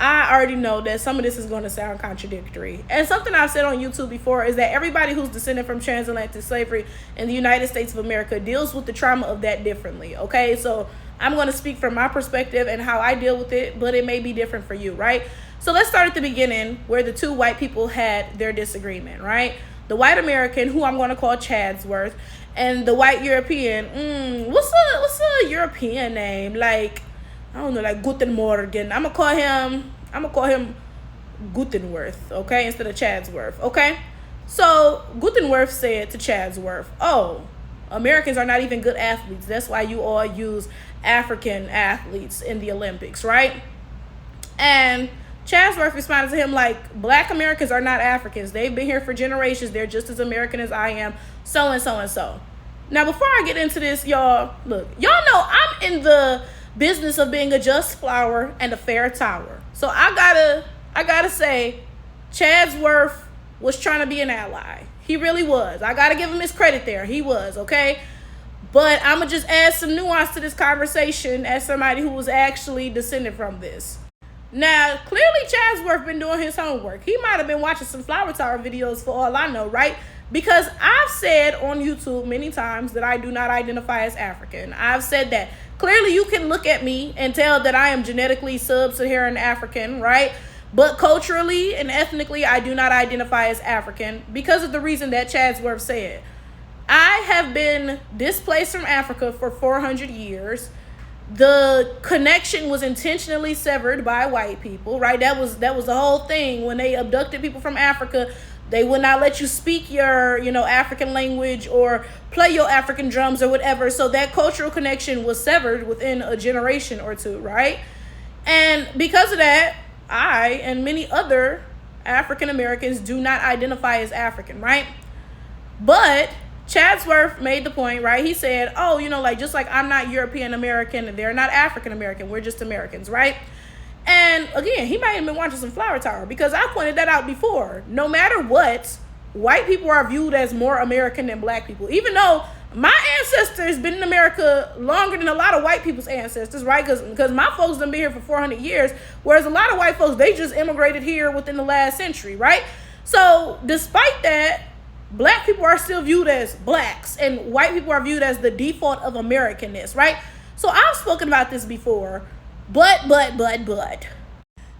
I already know that some of this is going to sound contradictory. And something I've said on YouTube before is that everybody who's descended from transatlantic slavery in the United States of America deals with the trauma of that differently, okay? So I'm going to speak from my perspective and how I deal with it, but it may be different for you, right? So let's start at the beginning where the two white people had their disagreement, right? The white American, who I'm going to call Chadsworth, and the white European. What's a European name? Like, I don't know, like Guten Morgen. I'm gonna call him Gutenworth, okay, instead of Chadsworth, okay? So Gutenworth said to Chadsworth, "Oh, Americans are not even good athletes. That's why you all use African athletes in the Olympics, right?" And Chadsworth responded to him like, "Black Americans are not Africans. They've been here for generations. They're just as American as I am, so and so and so." Now, before I get into this, y'all, look, y'all know I'm in the business of being a just flower and a fair tower. So I gotta say, Chadsworth was trying to be an ally. He really was. I gotta give him his credit there. He was, okay? But I'm gonna just add some nuance to this conversation as somebody who was actually descended from this. Now, clearly Chadsworth been doing his homework. He might have been watching some flower tower videos for all I know, right? Because I've said on YouTube many times that I do not identify as African. I've said that. Clearly, you can look at me and tell that I am genetically sub-Saharan African, right? But culturally and ethnically, I do not identify as African because of the reason that Chadsworth said. I have been displaced from Africa for 400 years. The connection was intentionally severed by white people, right? That was the whole thing. When they abducted people from Africa, they would not let you speak your, African language or play your African drums or whatever. So that cultural connection was severed within a generation or two, right? And because of that, I and many other African Americans do not identify as African, right? But Chadsworth made the point, right? He said, "Oh, just like I'm not European American, they're not African American, we're just Americans," right? And again, he might have been watching some Flower Tower because I pointed that out before. No matter what, white people are viewed as more American than black people. Even though my ancestors been in America longer than a lot of white people's ancestors, right? Because my folks done been here for 400 years, whereas a lot of white folks, they just immigrated here within the last century, right? So despite that, black people are still viewed as blacks and white people are viewed as the default of Americanness, right? So I've spoken about this before. But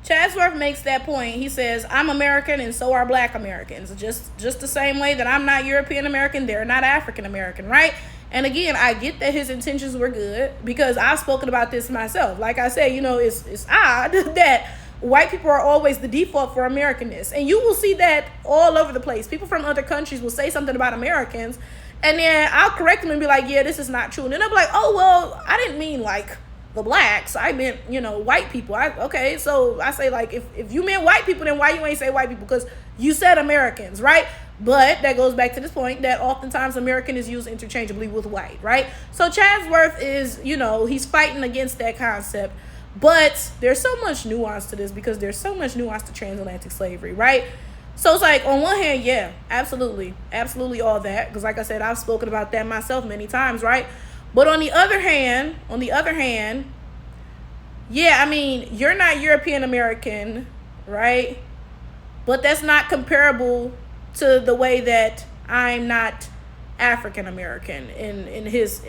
Chadsworth makes that point. He says, "I'm American and so are black Americans. Just the same way that I'm not European American, they're not African American," right? And again, I get that his intentions were good because I've spoken about this myself. Like I said, it's odd that white people are always the default for Americanness. And you will see that all over the place. People from other countries will say something about Americans and then I'll correct them and be like, "Yeah, this is not true." And then they'll be like, "Oh, well, I didn't mean like the blacks, I meant, white people." Okay, so I say, like, if you meant white people, then why you ain't say white people? Because you said Americans, right? But that goes back to this point that oftentimes American is used interchangeably with white, right? So Chadsworth is, he's fighting against that concept. But there's so much nuance to this because there's so much nuance to transatlantic slavery, right? So it's like, on one hand, yeah, absolutely all that. Because like I said, I've spoken about that myself many times, right? But on the other hand, yeah, I mean, you're not European American, right? But that's not comparable to the way that I'm not African American in his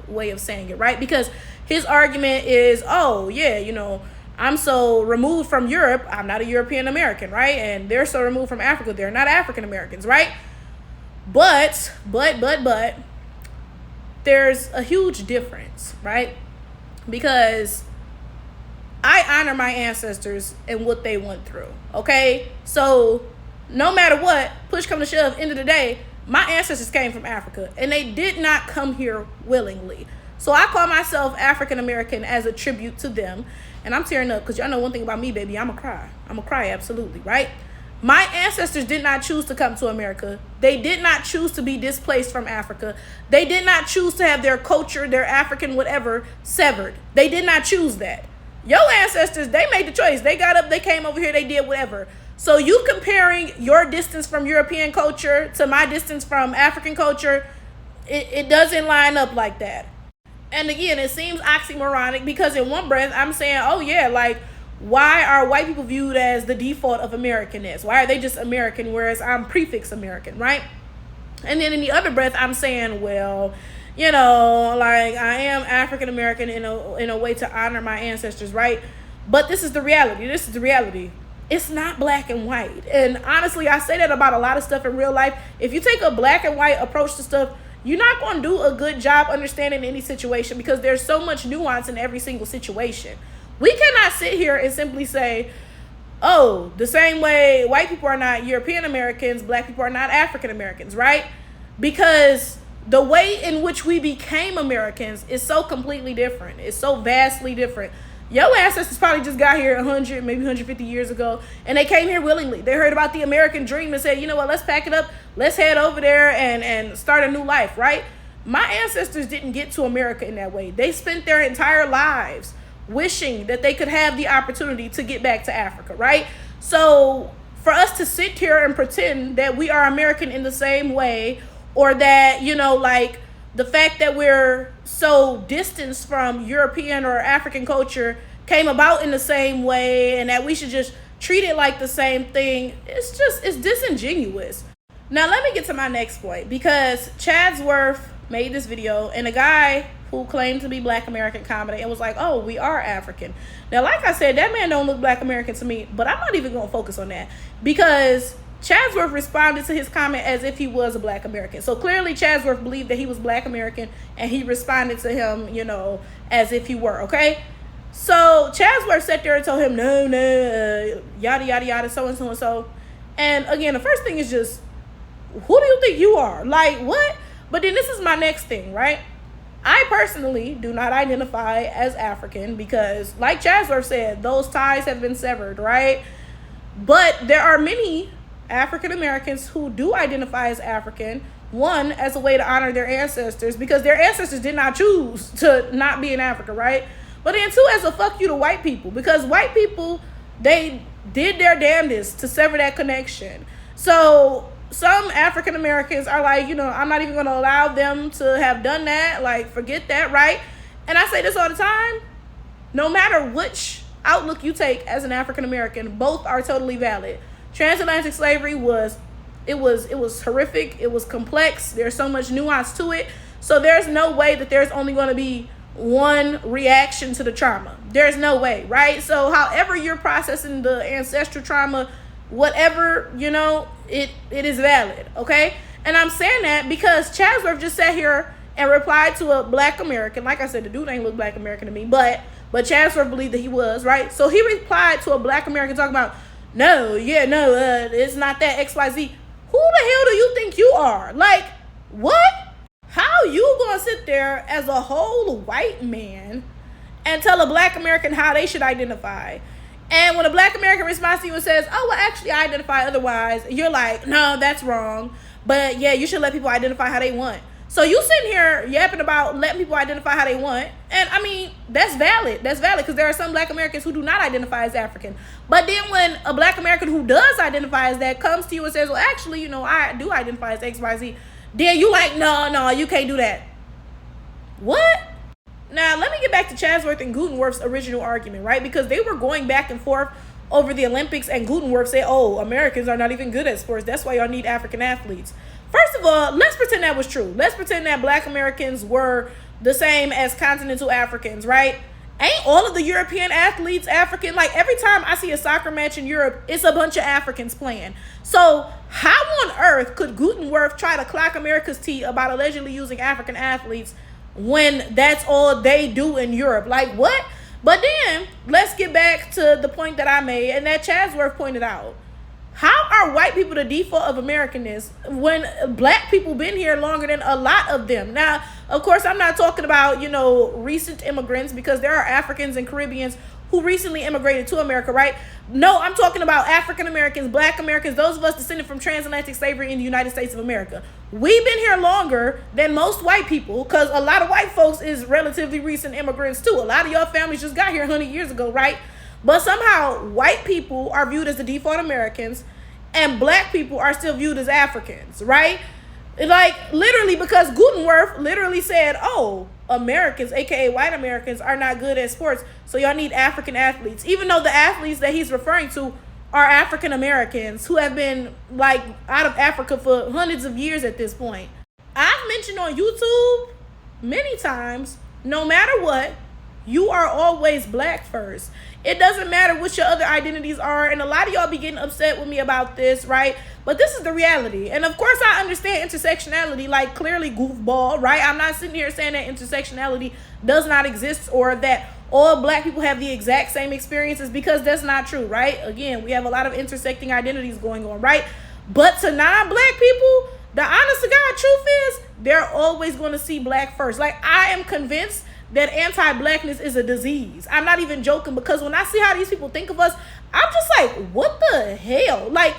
way of saying it, right? Because his argument is, "Oh, yeah, I'm so removed from Europe, I'm not a European American, right? And they're so removed from Africa, they're not African Americans, right?" But there's a huge difference, right? Because I honor my ancestors and what they went through, okay? So no matter what, push come to shove, end of the day, my ancestors came from Africa and they did not come here willingly. So I call myself African American as a tribute to them. And I'm tearing up because y'all know one thing about me, baby, I'm a cry, absolutely, right? My ancestors did not choose to come to America. They did not choose to be displaced from Africa. They did not choose to have their culture, their African whatever, severed. They did not choose that. Your ancestors, they made the choice. They got up, they came over here, they did whatever. So you comparing your distance from European culture to my distance from African culture, it doesn't line up like that. And again, it seems oxymoronic because in one breath, I'm saying, "Oh yeah, like why are white people viewed as the default of Americanness? Why are they just American, whereas I'm prefix American, right? And then in the other breath, I'm saying, well, you know, like I am African American in a way to honor my ancestors, right? But this is the reality. This is the reality. It's not black and white. And honestly, I say that about a lot of stuff in real life. If you take a black and white approach to stuff, you're not going to do a good job understanding any situation, because there's so much nuance in every single situation. We cannot sit here and simply say, oh, the same way white people are not European Americans, black people are not African Americans, right? Because the way in which we became Americans is so completely different. It's so vastly different. Your ancestors probably just got here 100, maybe 150 years ago, and they came here willingly. They heard about the American dream and said, you know what, let's pack it up. Let's head over there and start a new life, right? My ancestors didn't get to America in that way. They spent their entire lives wishing that they could have the opportunity to get back to Africa, right? So for us to sit here and pretend that we are American in the same way, or that, you know, like the fact that we're so distanced from European or African culture came about in the same way, and that we should just treat it like the same thing, it's disingenuous. Now let me get to my next point, because Chadsworth made this video, and a guy who claimed to be Black American comedy and was like, oh, we are African. Now, like I said, that man don't look Black American to me, but I'm not even going to focus on that, because Chadsworth responded to his comment as if he was a Black American. So clearly Chadsworth believed that he was Black American, and he responded to him, you know, as if he were, okay? So Chadsworth sat there and told him, no, yada, yada, yada, so and so and so. And again, the first thing is just, who do you think you are? Like, what? But then this is my next thing, right? I personally do not identify as African because, like Chadsworth said, those ties have been severed, right? But there are many African Americans who do identify as African, one, as a way to honor their ancestors, because their ancestors did not choose to not be in Africa, right? But then two, as a fuck you to white people, because white people, they did their damnedest to sever that connection. So some African Americans are like, you know, I'm not even going to allow them to have done that. Like, forget that, right? And I say this all the time. No matter which outlook you take as an African American, both are totally valid. Transatlantic slavery was horrific. It was complex. There's so much nuance to it. So there's no way that there's only going to be one reaction to the trauma. There's no way, right? So however you're processing the ancestral trauma, whatever, you know, it is valid, okay? And I'm saying that because Chadsworth just sat here and replied to a Black American. Like I said, the dude ain't look Black American to me, but Chadsworth believed that he was, right? So he replied to a Black American talking about, it's not that XYZ. Who the hell do you think you are? Like, what? How you gonna sit there as a whole white man and tell a Black American how they should identify? And when a Black American responds to you and says, oh, well, actually, I identify otherwise, you're like, no, that's wrong. But yeah, you should let people identify how they want. So you sitting here yapping about letting people identify how they want. And I mean, that's valid. That's valid, because there are some Black Americans who do not identify as African. But then when a Black American who does identify as that comes to you and says, well, actually, you know, I do identify as XYZ, then you like, no, you can't do that. What? Now, let me get back to Chadsworth and Gutenworth's original argument, right? Because they were going back and forth over the Olympics, and Gutenworth said, oh, Americans are not even good at sports. That's why y'all need African athletes. First of all, let's pretend that was true. Let's pretend that Black Americans were the same as continental Africans, right? Ain't all of the European athletes African? Like, every time I see a soccer match in Europe, it's a bunch of Africans playing. So how on earth could Gutenworth try to clock America's tea about allegedly using African athletes when that's all they do in Europe? Like, what? But then let's get back to the point that I made and that Chadsworth pointed out. How are white people the default of Americanness when Black people been here longer than a lot of them? Now, of course, I'm not talking about, you know, recent immigrants, because there are Africans and Caribbeans who recently immigrated to America, right? No, I'm talking about African Americans, Black Americans, those of us descended from transatlantic slavery in the United States of America. We've been here longer than most white people, because a lot of white folks is relatively recent immigrants too. A lot of your families just got here 100 years ago, right? But somehow white people are viewed as the default Americans, and Black people are still viewed as Africans, right? Like, literally, because Gutenberg literally said, oh, Americans, aka white Americans, are not good at sports, so y'all need African athletes. Even though the athletes that he's referring to are African Americans who have been, like, out of Africa for hundreds of years at this point. I've mentioned on YouTube many times, no matter what, you are always black first. It doesn't matter what your other identities are. And a lot of y'all be getting upset with me about this, right? But this is the reality. And of course, I understand intersectionality, like, clearly goofball, right? I'm not sitting here saying that intersectionality does not exist or that all black people have the exact same experiences, because that's not true, right? Again, we have a lot of intersecting identities going on, right? But to non-black people, the honest to God truth is they're always going to see black first. Like, I am convinced that anti-blackness is a disease. I'm not even joking, because when I see how these people think of us, I'm just like, what the hell? Like,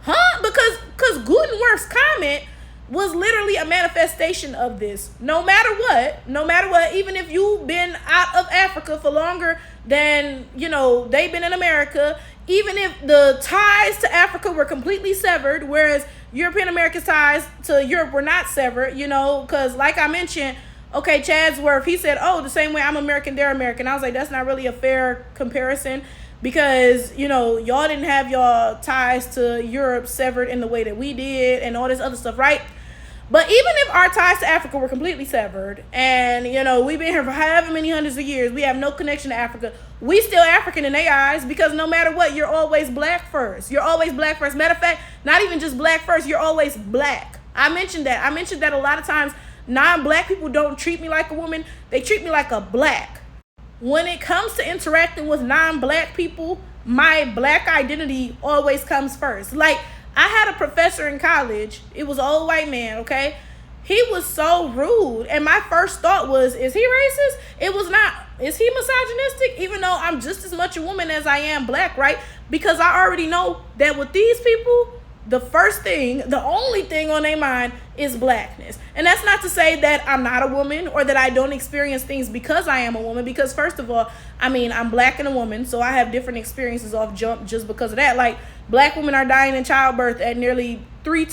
huh? Because Gutenberg's comment was literally a manifestation of this. No matter what, even if you've been out of Africa for longer than, they've been in America, even if the ties to Africa were completely severed, whereas European American ties to Europe were not severed, because like I mentioned, okay, Chadsworth, he said, oh, the same way I'm American, they're American. I was like, that's not really a fair comparison, because, y'all didn't have y'all ties to Europe severed in the way that we did and all this other stuff, right? But even if our ties to Africa were completely severed and, we've been here for however many hundreds of years, we have no connection to Africa, we still African in their eyes, because no matter what, you're always black first. You're always black first. Matter of fact, not even just black first, you're always black. I mentioned that a lot of times non-black people don't treat me like a woman. They treat me like a black. When it comes to interacting with non-black people, my black identity always comes first. Like, I had a professor in college. It was an old white man, okay? He was so rude. And my first thought was, is he racist? It was not. Is he misogynistic? Even though I'm just as much a woman as I am black, right? Because I already know that with these people, the only thing on their mind is blackness. And that's not to say that I'm not a woman or that I don't experience things because I am a woman. Because first of all, I'm black and a woman, so I have different experiences off jump just because of that. Like, black women are dying in childbirth at nearly 4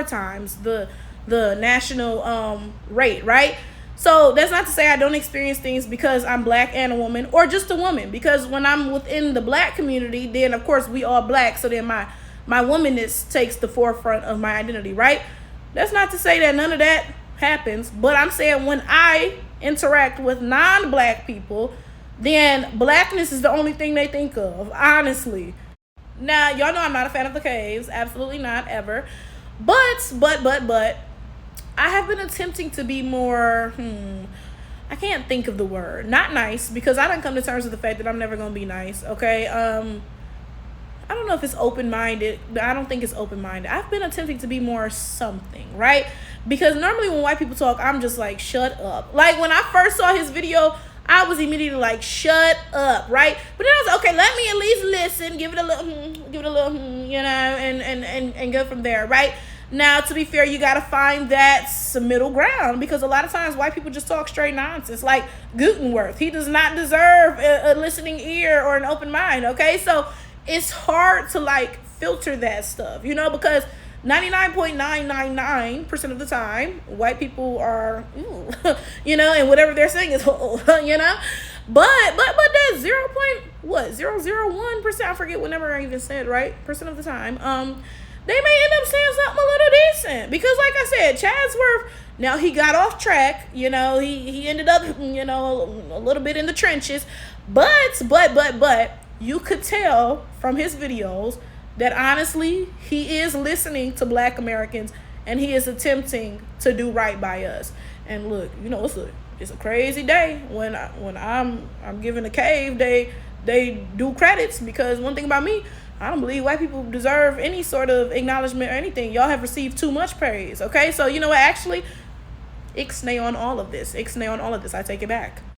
times the national rate, right? So that's not to say I don't experience things because I'm black and a woman, or just a woman. Because when I'm within the black community, then of course we all black, so then my womanness takes the forefront of my identity, right? That's not to say that none of that happens, but I'm saying when I interact with non-black people, then blackness is the only thing they think of, honestly. Now, y'all know I'm not a fan of the caves, absolutely not, ever. But I have been attempting to be more, I can't think of the word, not nice, because I done come to terms with the fact that I'm never going to be nice, okay? I don't know if it's open-minded, but I don't think it's open-minded. I've been attempting to be more something, right? Because normally when white people talk, I'm just like, shut up. Like, when I first saw his video, I was immediately like, shut up, right? But then I was like, okay, let me at least listen, give it a little, and go from there, right? Now, to be fair, you got to find that middle ground, because a lot of times white people just talk straight nonsense. Like Gutenberg, he does not deserve a listening ear or an open mind, okay? So it's hard to, like, filter that stuff, because 99.999% of the time, white people are, and whatever they're saying is, but that 0.001%, I forget what number I even said, right? Percent of the time, they may end up saying something a little decent, because like I said, Chadsworth, now he got off track, he ended up, a little bit in the trenches, but you could tell from his videos that honestly, he is listening to black Americans and he is attempting to do right by us. And look, it's a crazy day when I'm giving a cave, they do credits, because one thing about me, I don't believe white people deserve any sort of acknowledgement or anything. Y'all have received too much praise, okay? So you know what, actually, ixnay on all of this. I take it back.